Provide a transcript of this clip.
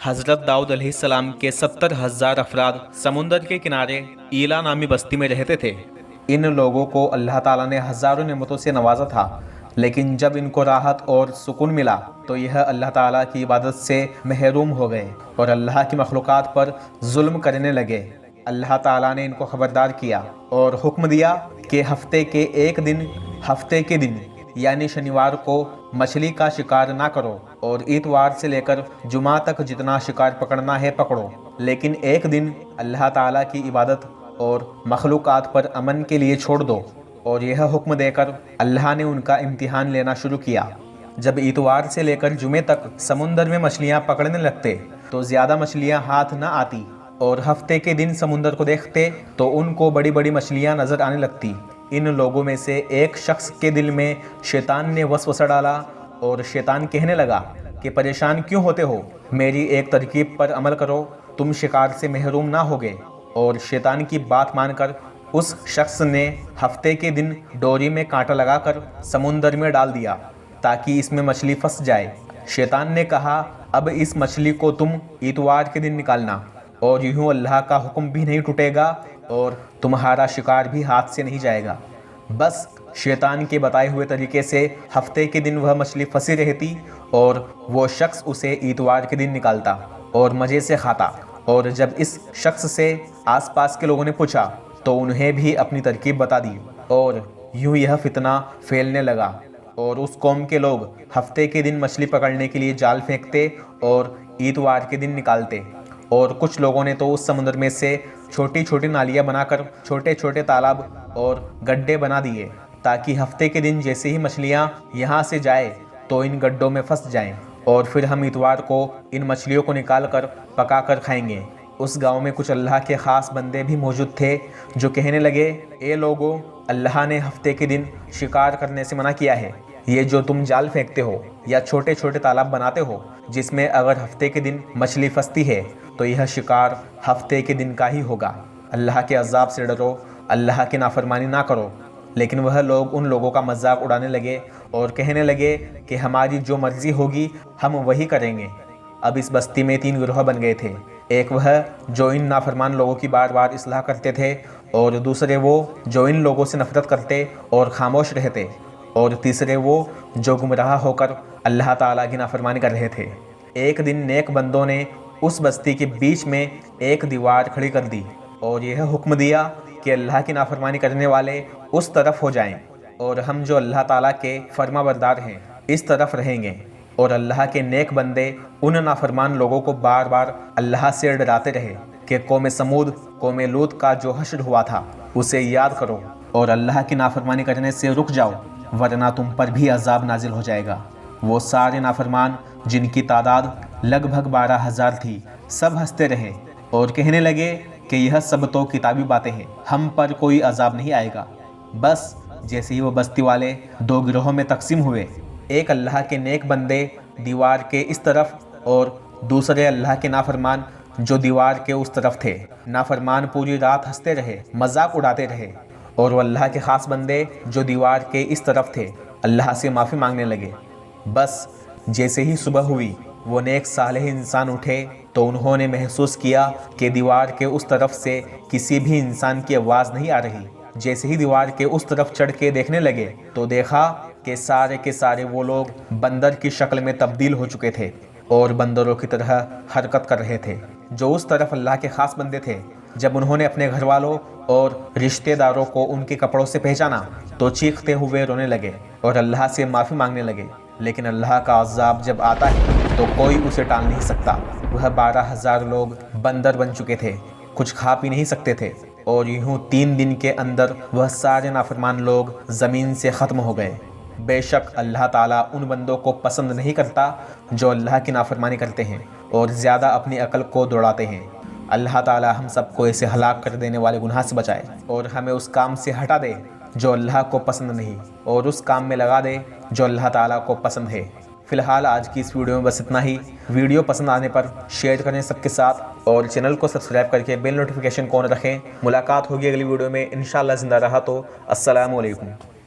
हज़रत दाऊद अलैहिस्सलाम के 70,000 अफराद समुंदर के किनारे ईला नामी बस्ती में रहते थे। इन लोगों को अल्लाह ताला ने हज़ारों नेमतों से नवाजा था, लेकिन जब इनको राहत और सुकून मिला तो यह अल्लाह ताला की इबादत से महरूम हो गए और अल्लाह की मखलूक़ात पर जुल्म करने लगे। अल्लाह ताला ने इनको खबरदार किया और हुक्म दिया कि हफ्ते के दिन यानी शनिवार को मछली का शिकार ना करो और इतवार से लेकर जुमा तक जितना शिकार पकड़ना है पकड़ो, लेकिन एक दिन अल्लाह ताला की इबादत और मखलूक़ात पर अमन के लिए छोड़ दो। और यह हुक्म देकर अल्लाह ने उनका इम्तिहान लेना शुरू किया। जब इतवार से लेकर जुमे तक समुंदर में मछलियाँ पकड़ने लगते तो ज़्यादा मछलियाँ हाथ न आती और हफ्ते के दिन समुंदर को देखते तो उनको बड़ी बड़ी मछलियाँ नज़र आने लगती। इन लोगों में से एक शख्स के दिल में शैतान ने वसवसा डाला और शैतान कहने लगा कि परेशान क्यों होते हो, मेरी एक तरकीब पर अमल करो, तुम शिकार से महरूम ना होगे। और शैतान की बात मानकर उस शख्स ने हफ्ते के दिन डोरी में कांटा लगाकर समुंदर में डाल दिया ताकि इसमें मछली फंस जाए। शैतान ने कहा, अब इस मछली को तुम इतवार के दिन निकालना और यूँ अल्लाह का हुक्म भी नहीं टूटेगा और तुम्हारा शिकार भी हाथ से नहीं जाएगा। बस शैतान के बताए हुए तरीके से हफ्ते के दिन वह मछली फंसी रहती और वो शख्स उसे इतवार के दिन निकालता और मज़े से खाता। और जब इस शख्स से आसपास के लोगों ने पूछा तो उन्हें भी अपनी तरकीब बता दी और यूँ यह फितना फैलने लगा और उस कौम के लोग हफ्ते के दिन मछली पकड़ने के लिए जाल फेंकते और इतवार के दिन निकालते। और कुछ लोगों ने तो उस समुद्र में से छोटी छोटी नालियाँ बनाकर छोटे छोटे तालाब और गड्ढे बना दिए ताकि हफ्ते के दिन जैसे ही मछलियाँ यहाँ से जाए तो इन गड्ढों में फंस जाएं और फिर हम इतवार को इन मछलियों को निकाल कर पका कर खाएंगे। उस गांव में कुछ अल्लाह के ख़ास बंदे भी मौजूद थे जो कहने लगे, ए लोगों, अल्लाह ने हफ्ते के दिन शिकार करने से मना किया है। ये जो तुम जाल फेंकते हो या छोटे छोटे तालाब बनाते हो जिसमें अगर हफ्ते के दिन मछली फंसती है तो यह शिकार हफ्ते के दिन का ही होगा। अल्लाह के अज़ाब से डरो, अल्लाह की नाफरमानी ना करो। लेकिन वह लोग उन लोगों का मजाक उड़ाने लगे और कहने लगे कि हमारी जो मर्ज़ी होगी हम वही करेंगे। अब इस बस्ती में 3 गिरोह बन गए थे। एक वह जो इन नाफरमान लोगों की बार बार इस्लाह करते थे और दूसरे वो जो इन लोगों से नफरत करते और खामोश रहते और तीसरे वो जो गुमराह होकर अल्लाह ताला की नाफरमानी कर रहे थे। एक दिन नेक बंदों ने उस बस्ती के बीच में एक दीवार खड़ी कर दी और यह हुक्म दिया कि अल्लाह की नाफरमानी करने वाले उस तरफ हो जाएं और हम जो अल्लाह ताला के फर्माबरदार हैं इस तरफ रहेंगे। और अल्लाह के नेक बंदे उन नाफरमान लोगों को बार बार अल्लाह से डराते रहे कि कौम समूद कौम लूत का जो हश्र हुआ था उसे याद करो और अल्लाह की नाफरमानी करने से रुक जाओ, वरना तुम पर भी अजाब नाजिल हो जाएगा। वो सारे नाफरमान जिनकी तादाद लगभग 12,000 थी, सब हंसते रहे और कहने लगे कि यह सब तो किताबी बातें हैं, हम पर कोई अजाब नहीं आएगा। बस जैसे ही वो बस्ती वाले 2 गिरोहों में तकसीम हुए, एक अल्लाह के नेक बंदे दीवार के इस तरफ और दूसरे अल्लाह के नाफरमान जो दीवार के उस तरफ थे। नाफरमान पूरी रात हंसते रहे, मजाक उड़ाते रहे और वो अल्लाह के ख़ास बंदे जो दीवार के इस तरफ थे अल्लाह से माफ़ी मांगने लगे। बस जैसे ही सुबह हुई वो नेक सालेह इंसान उठे तो उन्होंने महसूस किया कि दीवार के उस तरफ से किसी भी इंसान की आवाज़ नहीं आ रही। जैसे ही दीवार के उस तरफ चढ़ के देखने लगे तो देखा कि सारे के सारे वो लोग बंदर की शक्ल में तब्दील हो चुके थे और बंदरों की तरह हरकत कर रहे थे। जो उस तरफ अल्लाह के ख़ास बंदे थे, जब उन्होंने अपने घर वालों और रिश्तेदारों को उनके कपड़ों से पहचाना तो चीखते हुए रोने लगे और अल्लाह से माफ़ी मांगने लगे। लेकिन अल्लाह का अज़ाब जब आता है तो कोई उसे टाल नहीं सकता। वह 12,000 लोग बंदर बन चुके थे, कुछ खा पी नहीं सकते थे और यूँ 3 दिन के अंदर वह सारे नाफरमान लोग ज़मीन से ख़त्म हो गए। बेशक अल्लाह ताला उन बंदों को पसंद नहीं करता जो अल्लाह की नाफरमानी करते हैं और ज़्यादा अपनी अकल को दौड़ाते हैं। अल्लाह ताला हम सबको ऐसे हलाक कर देने वाले गुनाह से बचाए और हमें उस काम से हटा दे जो अल्लाह को पसंद नहीं और उस काम में लगा दे जो अल्लाह ताला को पसंद है। फ़िलहाल आज की इस वीडियो में बस इतना ही। वीडियो पसंद आने पर शेयर करें सबके साथ और चैनल को सब्सक्राइब करके बेल नोटिफिकेशन ऑन रखें। मुलाकात होगी अगली वीडियो में इंशाअल्लाह। ज़िंदा रहा तो अस्सलामु अलैकुम।